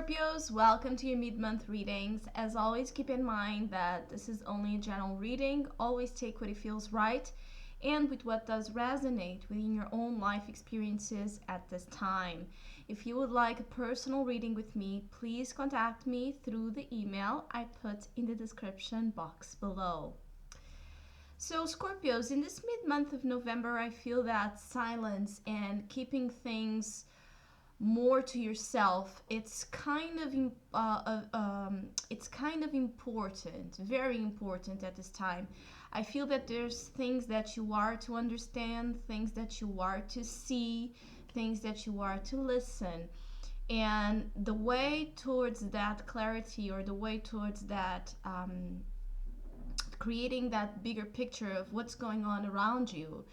Scorpios, welcome to your mid-month readings. As always, keep in mind that this is only a general reading. Always take what it feels right and with what does resonate within your own life experiences at this time. If you would like a personal reading with me, please contact me through the email I put in the description box below. So, Scorpios, in this mid-month of November, I feel that silence and keeping things more to yourself, it's kind of important, very important at this time. I feel that there's things that you are to understand, things that you are to see, things that you are to listen, and the way towards that clarity, or the way towards that creating that bigger picture of what's going on around you,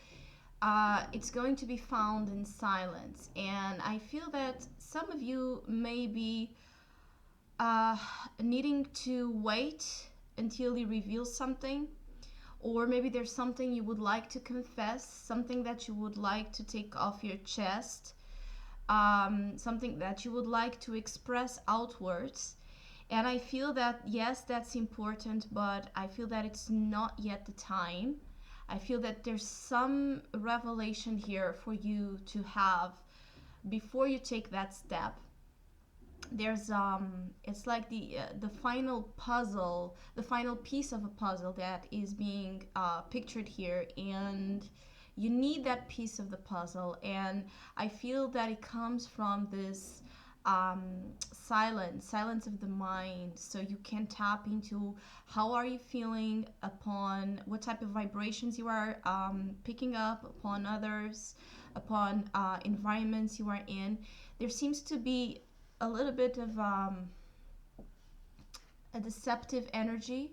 it's going to be found in silence. And I feel that some of you may be needing to wait until he reveals something, or maybe there's something you would like to confess, something that you would like to take off your chest, something that you would like to express outwards. And I feel that, yes, that's important, but I feel that it's not yet the time. I feel that there's some revelation here for you to have before you take that step. There's it's like the final puzzle, the final piece of a puzzle that is being pictured here, and you need that piece of the puzzle. And I feel that it comes from this silence of the mind, so you can tap into how are you feeling upon what type of vibrations you are picking up upon others, upon environments you are in. There seems to be a little bit of a deceptive energy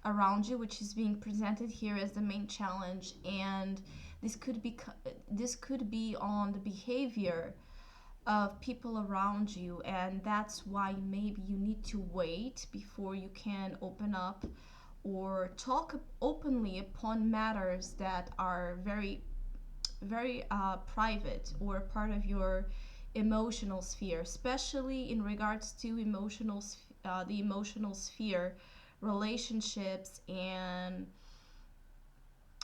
around you, which is being presented here as the main challenge. And this could be on the behavior of people around you, and that's why maybe you need to wait before you can open up or talk openly upon matters that are very private or part of your emotional sphere, especially in regards to the emotional sphere, relationships, and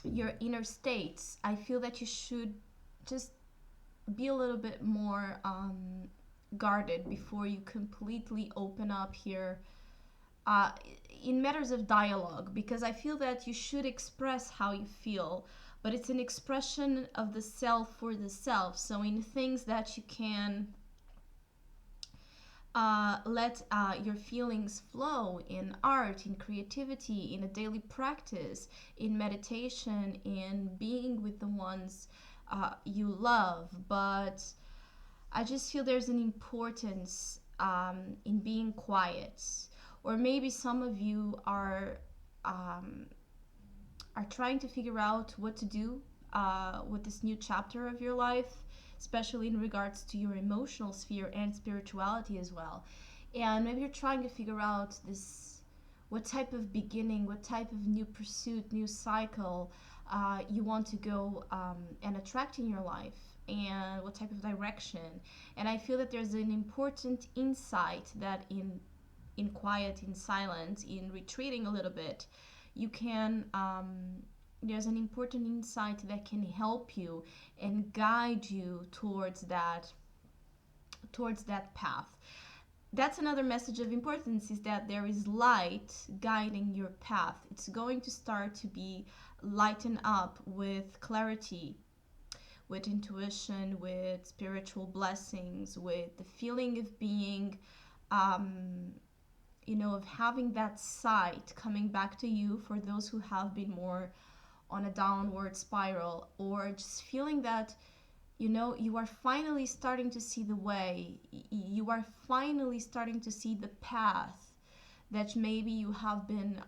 your inner states. I feel that you should just be a little bit more guarded before you completely open up here uh, in matters of dialogue, because I feel that you should express how you feel, but it's an expression of the self for the self. So in things that you can let your feelings flow in art, in creativity, in a daily practice, in meditation, in being with the ones you love. But I just feel there's an importance in being quiet. Or maybe some of you are trying to figure out what to do with this new chapter of your life, especially in regards to your emotional sphere and spirituality as well. And maybe you're trying to figure out this, what type of beginning, what type of new pursuit, new cycle you want to go and attract in your life, and what type of direction. And I feel that there's an important insight that in quiet, in silence, in retreating a little bit, you can there's an important insight that can help you and guide you towards that path. That's another message of importance, is that there is light guiding your path. It's going to start to be lightened up with clarity, with intuition, with spiritual blessings, with the feeling of being of having that sight coming back to you for those who have been more on a downward spiral, or just feeling that you are finally starting to see the way, you are finally starting to see the path that maybe you have been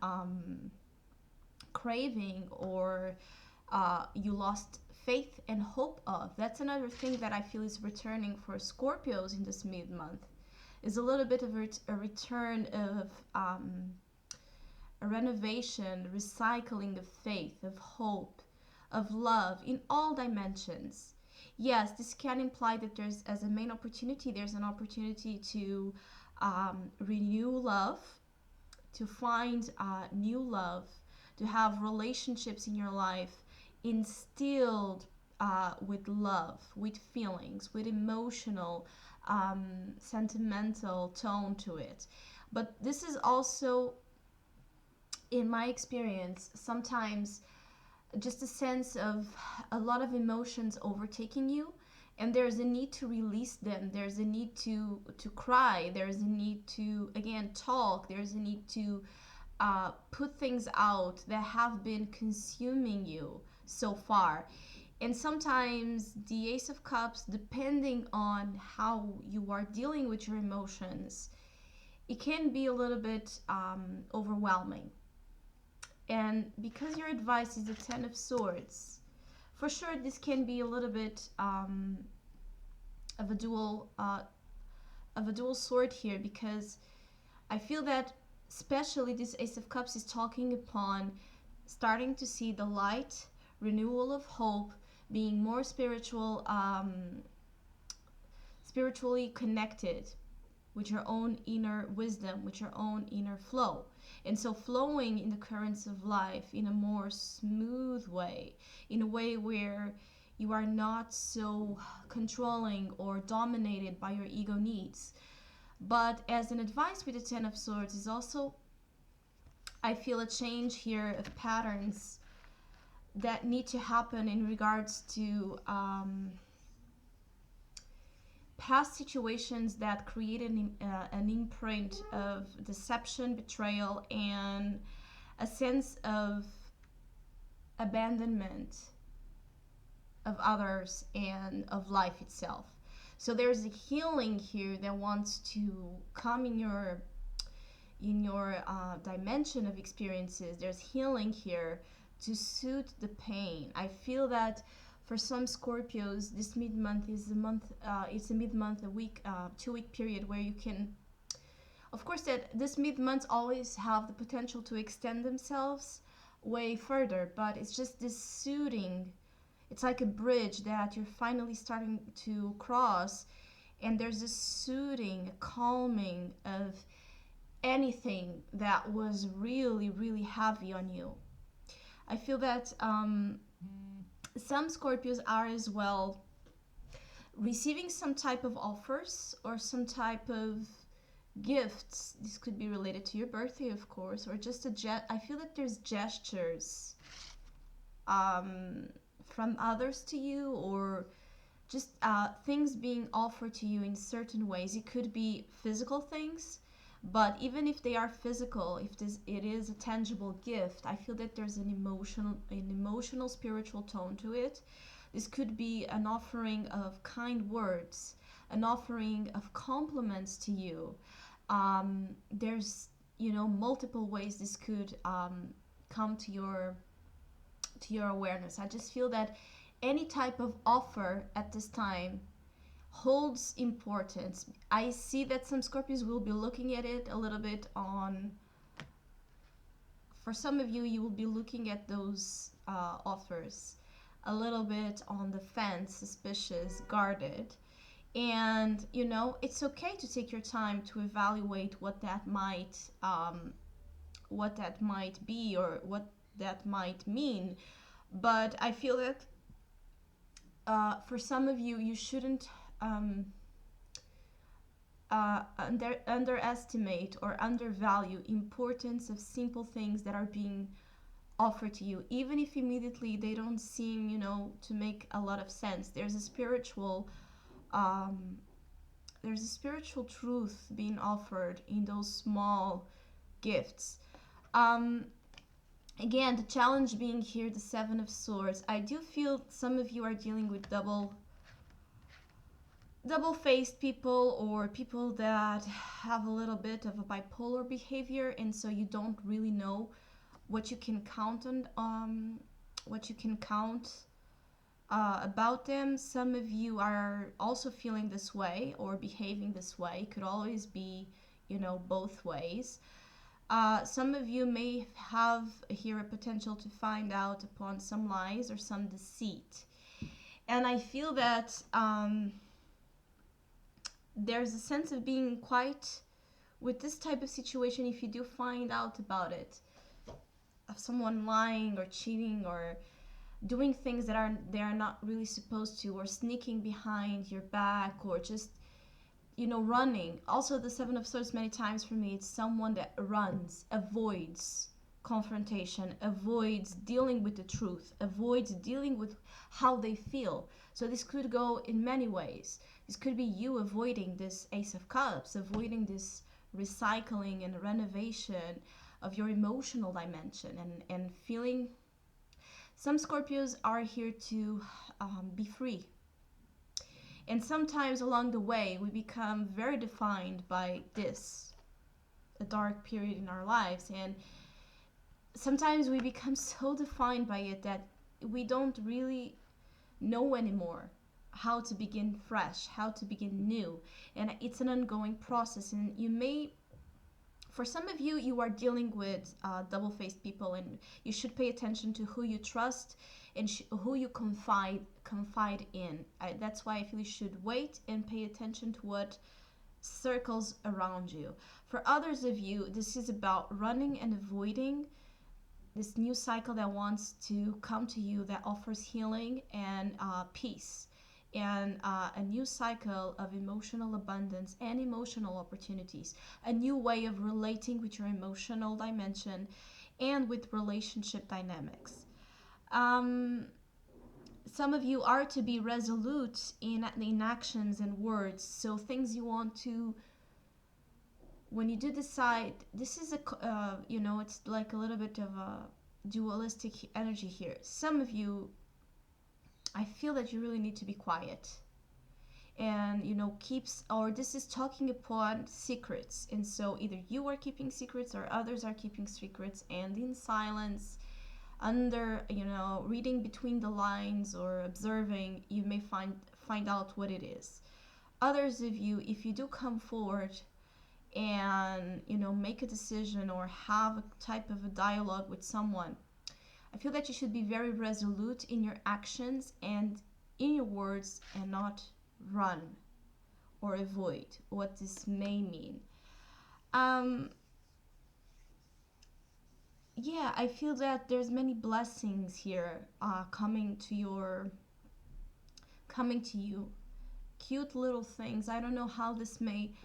craving, or you lost faith and hope of. That's another thing that I feel is returning for Scorpios in this mid-month, is a little bit of a return of a renovation, recycling of faith, of hope, of love in all dimensions. Yes, this can imply that there's, as a main opportunity, there's an opportunity to renew love, to find new love, to have relationships in your life instilled with love, with feelings, with emotional, sentimental tone to it. But this is also, in my experience, sometimes just a sense of a lot of emotions overtaking you, and there's a need to release them, there's a need to cry, there's a need to again talk, there's a need to put things out that have been consuming you so far. And sometimes the Ace of Cups, depending on how you are dealing with your emotions, it can be a little bit overwhelming. And because your advice is the Ten of Swords, for sure this can be a little bit of a dual sword here, because I feel that especially this Ace of Cups is talking upon starting to see the light, renewal of hope, being more spiritually connected with your own inner wisdom, with your own inner flow. And so flowing in the currents of life in a more smooth way, in a way where you are not so controlling or dominated by your ego needs. But as an advice with the Ten of Swords is also, I feel a change here of patterns that need to happen in regards to past situations that created an imprint of deception, betrayal, and a sense of abandonment of others and of life itself. So there's a healing here that wants to come in your dimension of experiences. There's healing here to soothe the pain. I feel that for some Scorpios, this mid-month is a month. It's a mid-month, a week, 2-week period where you can, of course, that this mid-months always have the potential to extend themselves way further. But it's just this soothing. It's like a bridge that you're finally starting to cross, and there's this soothing, calming of anything that was really, really heavy on you. I feel that some Scorpios are as well receiving some type of offers or some type of gifts. This could be related to your birthday, of course, or just I feel that there's gestures from others to you, or just things being offered to you in certain ways. It could be physical things, but even if they are physical, if it is a tangible gift, I feel that there's an emotional spiritual tone to it. This could be an offering of kind words, an offering of compliments to you. There's multiple ways this could come to your awareness. I just feel that any type of offer at this time holds importance. I see that some Scorpios will be looking at it a little bit on, for some of you, you will be looking at those offers a little bit on the fence, suspicious, guarded. And it's okay to take your time to evaluate what that might be, or what that might mean. But I feel that for some of you, you shouldn't underestimate or undervalue importance of simple things that are being offered to you, even if immediately they don't seem to make a lot of sense. There's a spiritual truth being offered in those small gifts. Again, the challenge being here the Seven of Swords. I do feel some of you are dealing with double-faced people, or people that have a little bit of a bipolar behavior, and so you don't really know what you can count on, about them. Some of you are also feeling this way or behaving this way. It could always be both ways. Some of you may have here a potential to find out upon some lies or some deceit. And I feel that there's a sense of being quite with this type of situation, if you do find out about it, of someone lying or cheating or doing things that they are not really supposed to, or sneaking behind your back, or just running. Also, the Seven of Swords, many times for me, it's someone that runs, avoids confrontation, avoids dealing with the truth, avoids dealing with how they feel. So this could go in many ways. This could be you avoiding this Ace of Cups, avoiding this recycling and renovation of your emotional dimension, and feeling. Some Scorpios are here to be free. And sometimes along the way, we become very defined by this, a dark period in our lives. And sometimes we become so defined by it that we don't really know anymore how to begin fresh, how to begin new. And it's an ongoing process. And you may, for some of you, you are dealing with double-faced people, and you should pay attention to who you trust and who you confide in. That's why I feel you should wait and pay attention to what circles around you. For others of you, this is about running and avoiding this new cycle that wants to come to you, that offers healing and peace, and a new cycle of emotional abundance and emotional opportunities, a new way of relating with your emotional dimension and with relationship dynamics. Some of you are to be resolute in actions and words. So things you want to, when you do decide, this is it's like a little bit of a dualistic energy here. Some of you, I feel that you really need to be quiet and keeps, or this is talking upon secrets, and so either you are keeping secrets or others are keeping secrets, and in silence, under reading between the lines or observing, you may find out what it is. Others of you, if you do come forward and make a decision or have a type of a dialogue with someone, I feel that you should be very resolute in your actions and in your words, and not run or avoid what this may mean. Yeah, I feel that there's many blessings here coming to you. Cute little things. I don't know how this may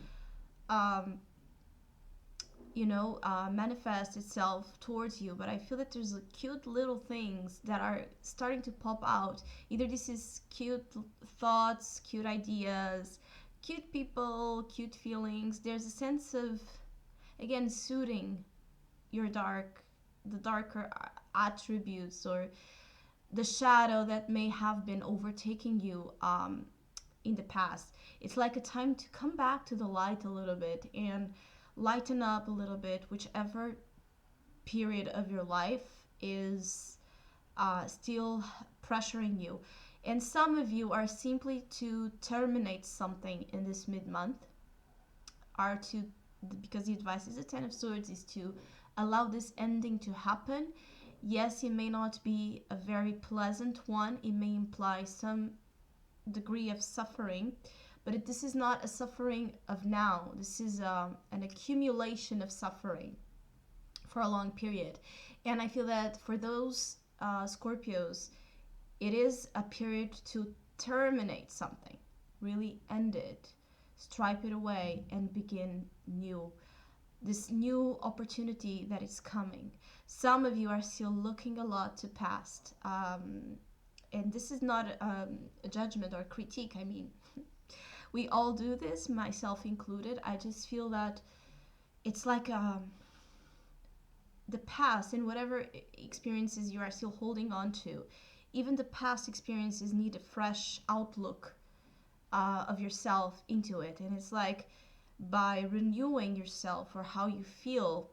manifest itself towards you, but I feel that there's cute little things that are starting to pop out. Either this is cute thoughts, cute ideas, cute people, cute feelings. There's a sense of, again, soothing the darker attributes, or the shadow that may have been overtaking you in the past. It's like a time to come back to the light a little bit and lighten up a little bit, whichever period of your life is still pressuring you. And some of you are simply to terminate something in this mid-month, because the advice is the Ten of Swords, is to allow this ending to happen. Yes, it may not be a very pleasant one. It may imply some degree of suffering, but this is not a suffering of now. This is an accumulation of suffering for a long period. And I feel that for those Scorpios, it is a period to terminate something, really end it, stripe it away, and begin new. This new opportunity that is coming. Some of you are still looking a lot to past. And this is not a judgment or critique. I mean, we all do this, myself included. I just feel that it's like the past, and whatever experiences you are still holding on to, even the past experiences need a fresh outlook of yourself into it. And it's like, by renewing yourself or how you feel,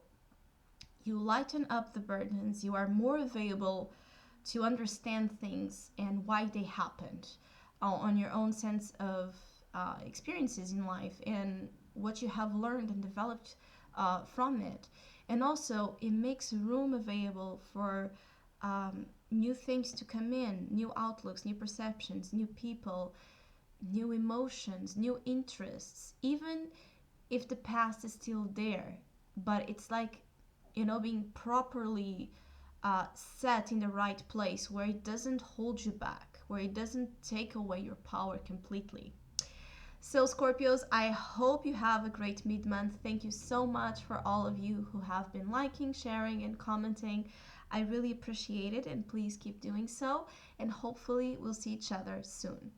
you lighten up the burdens, you are more available to understand things and why they happened on your own sense of experiences in life, and what you have learned and developed from it. And also, it makes room available for new things to come in, new outlooks, new perceptions, new people, new emotions, new interests, even if the past is still there, but it's like, being properly set in the right place where it doesn't hold you back, where it doesn't take away your power completely. So, Scorpios, I hope you have a great mid month. Thank you so much for all of you who have been liking, sharing, and commenting. I really appreciate it, and please keep doing so. And hopefully, we'll see each other soon.